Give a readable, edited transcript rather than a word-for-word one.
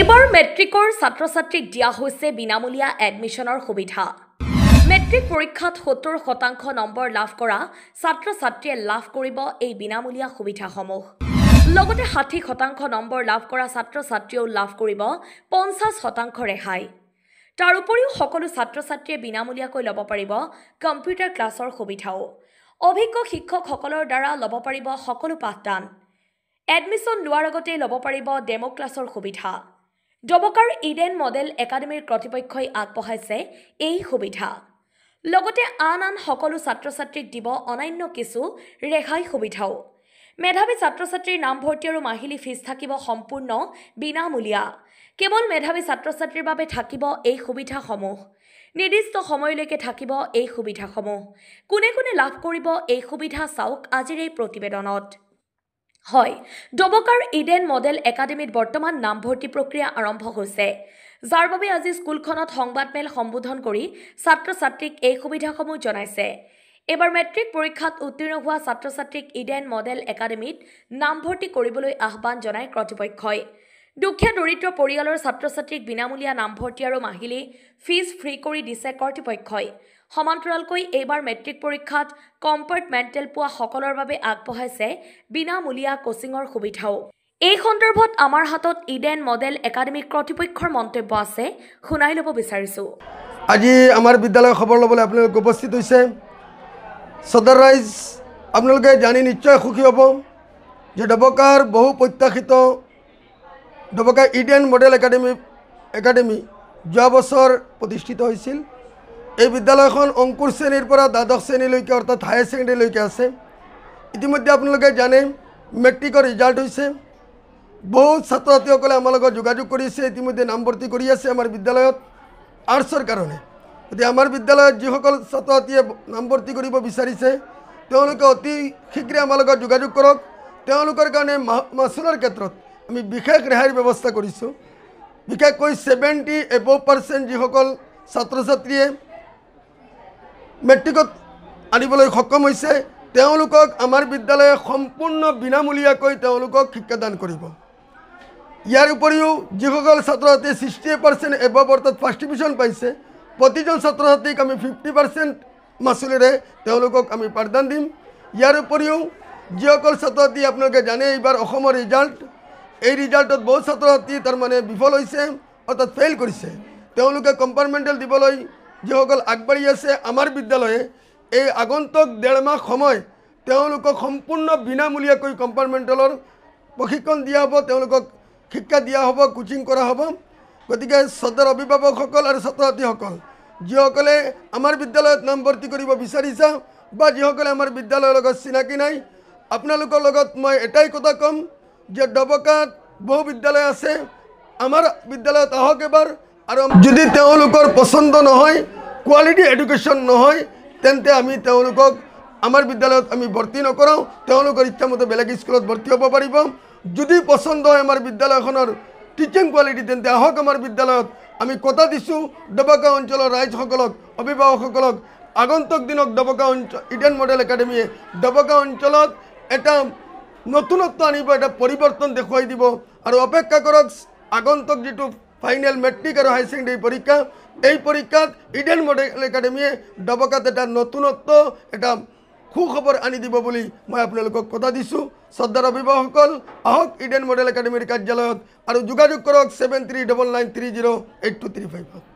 এইবাৰ মেট্ৰিকৰ ছাত্ৰ-ছাত্ৰীক দিয়া হৈছে বিনামূলীয়া এডমিশনৰ সুবিধা। মেট্ৰিক পৰীক্ষাত ৭০% নম্বৰ লাভ কৰা ছাত্ৰ-ছাত্ৰীয়ে লাভ কৰিব এই বিনামূলীয়া সুবিধাসমূহ। লগতে ৬০% নম্বৰ লাভ কৰা ছাত্ৰ-ছাত্ৰীয়েও লাভ কৰিব ৫০% ৰেহাই। তাৰ উপৰিও সকলো ছাত্ৰ-ছাত্ৰীয়ে বিনামূলীয়াকৈ ল'ব পাৰিব কম্পিউটাৰ ক্লাছৰ সুবিধাও। অভিজ্ঞ শিক্ষকসকলৰ দ্বাৰা ল'ব পাৰিব সকলো পাঠদান। এডমিশন লোৱাৰ আগতে ল'ব পাৰিব ডেমো ক্লাছৰ সুবিধা। ডবকাৰ ইডেন মডেল একাডেমীৰ কৰ্তৃপক্ষই আগবঢ়াইছে এই সুবিধা। লগতে আন সকলো ছাত্ৰ-ছাত্ৰীক দিব অনান্য কিছু ৰেহাই সুবিধাও। মেধাৱী ছাত্ৰ-ছাত্ৰীৰ নামভৰ্তি আৰু মাহিলী ফিজ থাকিব সম্পূৰ্ণ বিনামূলীয়া। কেৱল মেধাৱী ছাত্ৰ-ছাত্ৰীৰ বাবে থাকিব এই সুবিধাসমূহ। নিৰ্দিষ্ট সময়লৈকে থাকিব এই সুবিধাসমূহ। কোনে কোনে লাভ কৰিব এই সুবিধা চাওক আজিৰ এই প্ৰতিবেদনত। হয়, ডবকাৰ ইডেন মডেল একাডেমীত বৰ্তমান নামভৰ্তি প্ৰক্ৰিয়া আৰম্ভ হৈছে, যাৰ বাবে আজি স্কুলখনত সংবাদমেল সম্বোধন কৰি ছাত্ৰ-ছাত্ৰীক এই সুবিধাসমূহ জনাইছে। এবাৰ মেট্ৰিক পৰীক্ষাত উত্তীৰ্ণ হোৱা ছাত্ৰ-ছাত্ৰীক ইডেন মডেল একাডেমীত নামভৰ্তি কৰিবলৈ আহ্বান জনায় কৰ্তৃপক্ষই। দুখীয়া দৰিদ্ৰ পৰিয়ালৰ ছাত্ৰ-ছাত্ৰীক বিনামূলীয়া নামভৰ্তি আৰু মাহিলী ফিজ ফ্ৰী কৰি দিছে কৰ্তৃপক্ষই। সমান্তৰালকৈ এইবাৰ মেট্ৰিক পৰীক্ষাত কম্পাৰ্টমেণ্টেল পোৱা সকলৰ বাবে আগবঢ়াইছে বিনামূলীয়া কোচিঙৰ সুবিধাও। এই সন্দৰ্ভত আমাৰ হাতত ইডেন মডেল একাডেমী কৰ্তৃপক্ষৰ মন্তব্য আছে, শুনাই ল'ব বিচাৰিছো। আজি আমাৰ বিদ্যালয়ৰ খবৰ ল'বলৈ আপোনালোক উপস্থিত হৈছে। সদৰ ৰাইজ আপোনালোকে জানি নিশ্চয় সুখী হ'ব যে ডবকাৰ বহু প্ৰত্যাশিত ডবকা ইডেন মডেল একাডেমী যোৱা বছৰ প্ৰতিষ্ঠিত হৈছিল। এই বিদ্যালয়খন অংকুৰ শ্ৰেণীৰ পৰা দ্বাদশ শ্ৰেণীলৈকে অৰ্থাৎ হায়াৰ ছেকেণ্ডেৰীলৈকে আছে। ইতিমধ্যে আপোনালোকে জানে মেট্ৰিকৰ ৰিজাল্ট হৈছে। বহু ছাত্ৰ ছাত্ৰীসকলে আমাৰ লগত যোগাযোগ কৰিছে, ইতিমধ্যে নামভৰ্তি কৰি আছে আমাৰ বিদ্যালয়ত আৰ্টছৰ কাৰণে। গতিকে আমাৰ বিদ্যালয়ত যিসকল ছাত্ৰ ছাত্ৰীয়ে নামভৰ্তি কৰিব বিচাৰিছে তেওঁলোকে অতি শীঘ্ৰে আমাৰ লগত যোগাযোগ কৰক। তেওঁলোকৰ কাৰণে মাচুলৰ ক্ষেত্ৰত আমি বিশেষ ৰেহাইৰ ব্যৱস্থা কৰিছোঁ। বিশেষকৈ 70% যিসকল ছাত্ৰ ছাত্ৰীয়ে মেট্ৰিকত আনিবলৈ সক্ষম হৈছে তেওঁলোকক আমাৰ বিদ্যালয়ে সম্পূৰ্ণ বিনামূলীয়াকৈ তেওঁলোকক শিক্ষাদান কৰিব। ইয়াৰ উপৰিও যিসকল ছাত্ৰ ছাত্ৰীয়ে 60% এবভ অৰ্থাৎ ফাৰ্ষ্ট ডিভিজন পাইছে প্ৰতিজন ছাত্ৰ ছাত্ৰীক আমি 50% মাচুলেৰে তেওঁলোকক আমি পাঠদান দিম। ইয়াৰ উপৰিও যিসকল ছাত্ৰ ছাত্ৰী আপোনালোকে জানে এইবাৰ অসমৰ ৰিজাল্ট, এই ৰিজাল্টত বহু ছাত্ৰ ছাত্ৰী তাৰমানে বিফল হৈছে অৰ্থাৎ ফেইল কৰিছে। তেওঁলোকে কম্পাৰ্টমেণ্টেল দিবলৈ যিসকল আগবাঢ়ি আছে আমাৰ বিদ্যালয়ে এই আগন্তুক 1.5 মাহ সময় তেওঁলোকক সম্পূৰ্ণ বিনামূলীয়াকৈ কম্পাৰ্টমেণ্টেলৰ প্ৰশিক্ষণ দিয়া হ'ব, তেওঁলোকক শিক্ষা দিয়া হ'ব, কোচিং কৰা হ'ব। গতিকে সদৰ অভিভাৱকসকল আৰু ছাত্ৰ ছাত্ৰীসকল যিসকলে আমাৰ বিদ্যালয়ত নামভৰ্তি কৰিব বিচাৰিছা বা যিসকলে আমাৰ বিদ্যালয়ৰ লগত চিনাকি নাই, আপোনালোকৰ লগত মই এটাই কথা ক'ম যে ডবকাত বহু বিদ্যালয় আছে, আমাৰ বিদ্যালয়ত আহক এবাৰ। আৰু যদি তেওঁলোকৰ পচন্দ নহয়, কোৱালিটি এডুকেশ্যন নহয়, তেন্তে আমি তেওঁলোকক আমাৰ বিদ্যালয়ত আমি ভৰ্তি নকৰাওঁ। তেওঁলোকৰ ইচ্ছামতে বেলেগ স্কুলত ভৰ্তি হ'ব পাৰিব। যদি পচন্দ হয় আমাৰ বিদ্যালয়খনৰ টিচিং কোৱালিটি তেন্তে আহক আমাৰ বিদ্যালয়ত। আমি কথা দিছোঁ ডবকা অঞ্চলৰ ৰাইজসকলক, অভিভাৱকসকলক, আগন্তুক দিনত ডবকা ইডেন মডেল একাডেমীয়ে ডবকা অঞ্চলত এটা নতুনত্ব আনিব, এটা পৰিৱৰ্তন দেখুৱাই দিব। আৰু অপেক্ষা কৰক আগন্তুক যিটো ফাইনেল মেট্ৰিক আৰু হায়াৰ ছেকেণ্ডেৰী পৰীক্ষা, এই পৰীক্ষাত ইডেন মডেল একাডেমীয়ে ডবকাত এটা নতুনত্ব, এটা সুখবৰ আনি দিব বুলি মই আপোনালোকক কথা দিছোঁ। শ্ৰদ্ধাৰ অভিভাৱকসকল আহক ইডেন মডেল একাডেমীৰ কাৰ্যালয়ত আৰু যোগাযোগ কৰক 7399308235।